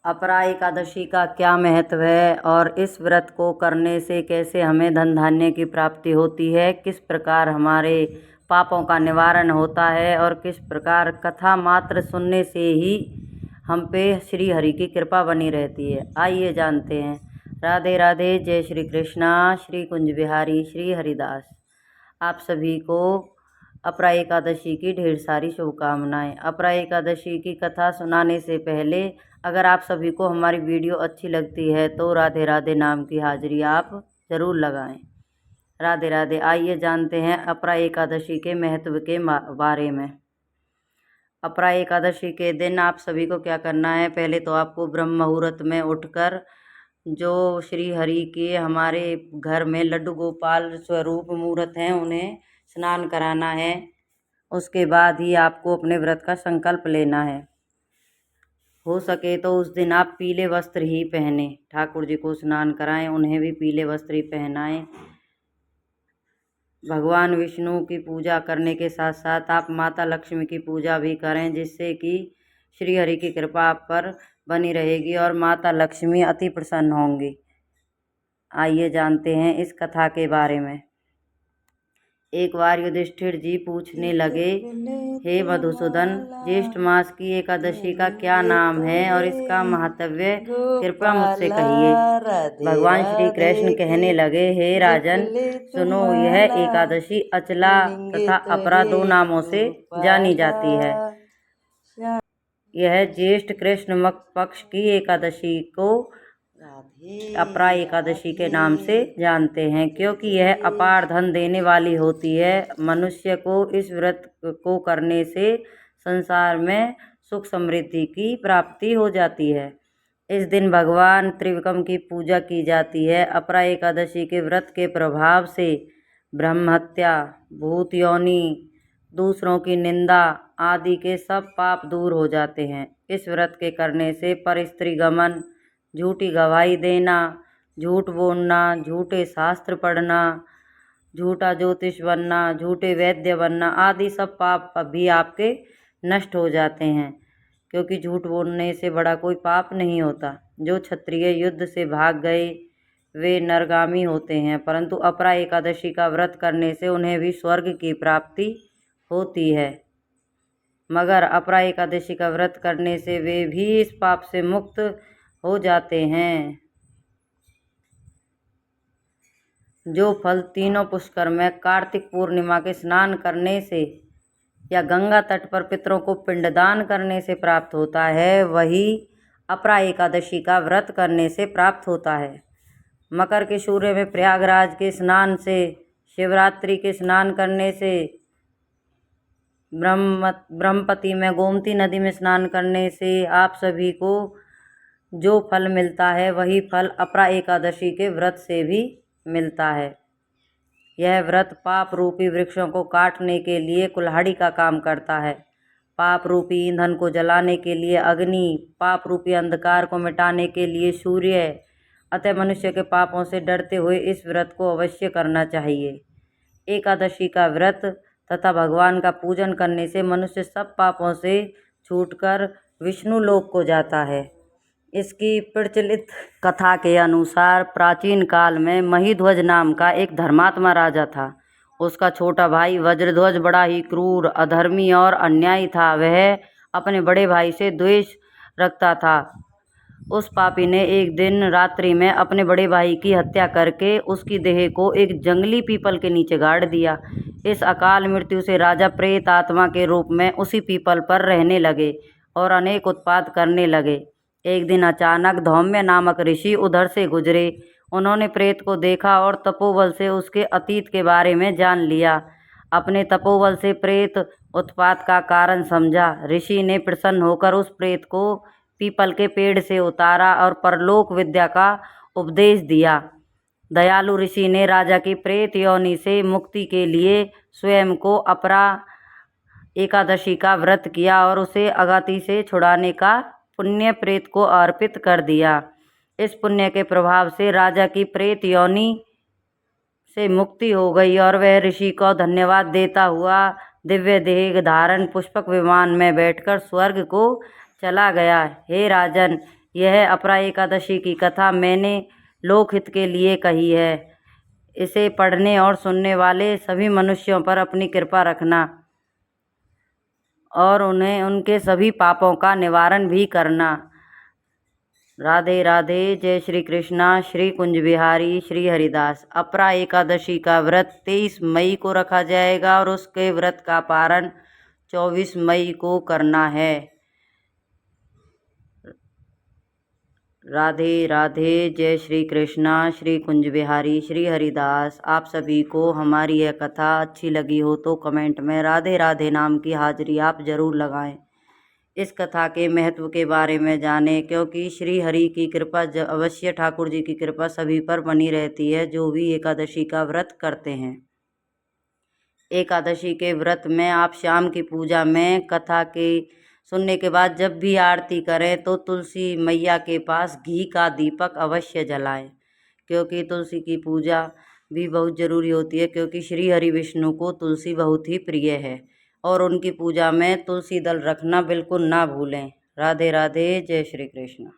अपरा एकादशी का क्या महत्व है और इस व्रत को करने से कैसे हमें धन धान्य की प्राप्ति होती है, किस प्रकार हमारे पापों का निवारण होता है और किस प्रकार कथा मात्र सुनने से ही हम पे श्री हरि की कृपा बनी रहती है, आइए जानते हैं। राधे राधे, जय श्री कृष्णा, श्री कुंज बिहारी श्री हरिदास। आप सभी को अपरा एकादशी की ढेर सारी शुभकामनाएं। अपरा एकादशी की कथा सुनाने से पहले अगर आप सभी को हमारी वीडियो अच्छी लगती है तो राधे राधे नाम की हाजिरी आप ज़रूर लगाएं। राधे राधे। आइए जानते हैं अपरा एकादशी के महत्व के बारे में। अपरा एकादशी के दिन आप सभी को क्या करना है, पहले तो आपको ब्रह्म मुहूर्त में उठकर जो श्री हरि के हमारे घर में लड्डू गोपाल स्वरूप मूर्त हैं उन्हें स्नान कराना है। उसके बाद ही आपको अपने व्रत का संकल्प लेना है। हो सके तो उस दिन आप पीले वस्त्र ही पहने, ठाकुर जी को स्नान कराएं, उन्हें भी पीले वस्त्र ही पहनाएं। भगवान विष्णु की पूजा करने के साथ साथ आप माता लक्ष्मी की पूजा भी करें, जिससे कि श्री हरि की कृपा आप पर बनी रहेगी और माता लक्ष्मी अति प्रसन्न होंगी। आइए जानते हैं इस कथा के बारे में। एक बार युधिष्ठिर जी पूछने लगे, हे मधुसूदन, ज्येष्ठ मास की एकादशी का क्या नाम है और इसका महत्व कृपया मुझसे कहिए। भगवान श्री कृष्ण कहने लगे, हे राजन, सुनो, यह एकादशी अचला तथा अपरा दो नामों से जानी जाती है। यह ज्येष्ठ कृष्ण पक्ष की एकादशी को अपरा एकादशी के नाम से जानते हैं, क्योंकि यह अपार धन देने वाली होती है। मनुष्य को इस व्रत को करने से संसार में सुख समृद्धि की प्राप्ति हो जाती है। इस दिन भगवान त्रिविक्रम की पूजा की जाती है। अपरा एकादशी के व्रत के प्रभाव से ब्रह्म हत्या, भूत योनि, दूसरों की निंदा आदि के सब पाप दूर हो जाते हैं। इस व्रत के करने से परस्त्री गमन, झूठी गवाही देना, झूठ बोलना, झूठे शास्त्र पढ़ना, झूठा ज्योतिष बनना, झूठे वैद्य बनना आदि सब पाप भी आपके नष्ट हो जाते हैं, क्योंकि झूठ बोलने से बड़ा कोई पाप नहीं होता। जो क्षत्रिय युद्ध से भाग गए वे नरगामी होते हैं, परंतु अपरा एकादशी का व्रत करने से उन्हें भी स्वर्ग की प्राप्ति होती है। मगर अपरा एकादशी का व्रत करने से वे भी इस पाप से मुक्त हो जाते हैं। जो फल तीनों पुष्कर में कार्तिक पूर्णिमा के स्नान करने से या गंगा तट पर पितरों को पिंडदान करने से प्राप्त होता है, वही अपरा एकादशी का व्रत करने से प्राप्त होता है। मकर के सूर्य में प्रयागराज के स्नान से, शिवरात्रि के स्नान करने से, ब्रह्मपति में गोमती नदी में स्नान करने से आप सभी को जो फल मिलता है वही फल अपरा एकादशी के व्रत से भी मिलता है। यह व्रत पाप रूपी वृक्षों को काटने के लिए कुल्हाड़ी का काम करता है, पाप रूपी ईंधन को जलाने के लिए अग्नि, पाप रूपी अंधकार को मिटाने के लिए सूर्य। अतः मनुष्य के पापों से डरते हुए इस व्रत को अवश्य करना चाहिए। एकादशी का व्रत तथा भगवान का पूजन करने से मनुष्य सब पापों से छूटकर विष्णु लोक को जाता है। इसकी प्रचलित कथा के अनुसार प्राचीन काल में महीध्वज नाम का एक धर्मात्मा राजा था। उसका छोटा भाई वज्रध्वज बड़ा ही क्रूर, अधर्मी और अन्यायी था। वह अपने बड़े भाई से द्वेष रखता था। उस पापी ने एक दिन रात्रि में अपने बड़े भाई की हत्या करके उसकी देह को एक जंगली पीपल के नीचे गाड़ दिया। इस अकाल मृत्यु से राजा प्रेत आत्मा के रूप में उसी पीपल पर रहने लगे और अनेक उत्पात करने लगे। एक दिन अचानक धौम्य नामक ऋषि उधर से गुजरे। उन्होंने प्रेत को देखा और तपोबल से उसके अतीत के बारे में जान लिया। अपने तपोबल से प्रेत उत्पात का कारण समझा। ऋषि ने प्रसन्न होकर उस प्रेत को पीपल के पेड़ से उतारा और परलोक विद्या का उपदेश दिया। दयालु ऋषि ने राजा की प्रेत योनि से मुक्ति के लिए स्वयं को अपरा एकादशी का व्रत किया और उसे अगति से छुड़ाने का पुण्य प्रेत को अर्पित कर दिया। इस पुण्य के प्रभाव से राजा की प्रेत योनि से मुक्ति हो गई और वह ऋषि को धन्यवाद देता हुआ दिव्य देह धारण पुष्पक विमान में बैठकर स्वर्ग को चला गया। हे राजन, यह अपरा एकादशी की कथा मैंने लोकहित के लिए कही है। इसे पढ़ने और सुनने वाले सभी मनुष्यों पर अपनी कृपा रखना और उन्हें उनके सभी पापों का निवारण भी करना। राधे राधे। जय श्री कृष्णा। श्री कुंज बिहारी श्री हरिदास। अपरा एकादशी का व्रत 23 मई को रखा जाएगा और उसके व्रत का पारण 24 मई को करना है। राधे राधे। जय श्री कृष्णा। श्री कुंज बिहारी श्री हरिदास। आप सभी को हमारी यह कथा अच्छी लगी हो तो कमेंट में राधे राधे नाम की हाजिरी आप जरूर लगाएं। इस कथा के महत्व के बारे में जानें, क्योंकि श्री हरि की कृपा अवश्य ठाकुर जी की कृपा सभी पर बनी रहती है जो भी एकादशी का व्रत करते हैं। एकादशी के व्रत में आप शाम की पूजा में कथा के सुनने के बाद जब भी आरती करें तो तुलसी मैया के पास घी का दीपक अवश्य जलाएं, क्योंकि तुलसी की पूजा भी बहुत ज़रूरी होती है, क्योंकि श्री हरि विष्णु को तुलसी बहुत ही प्रिय है और उनकी पूजा में तुलसी दल रखना बिल्कुल ना भूलें। राधे राधे। जय श्री कृष्ण।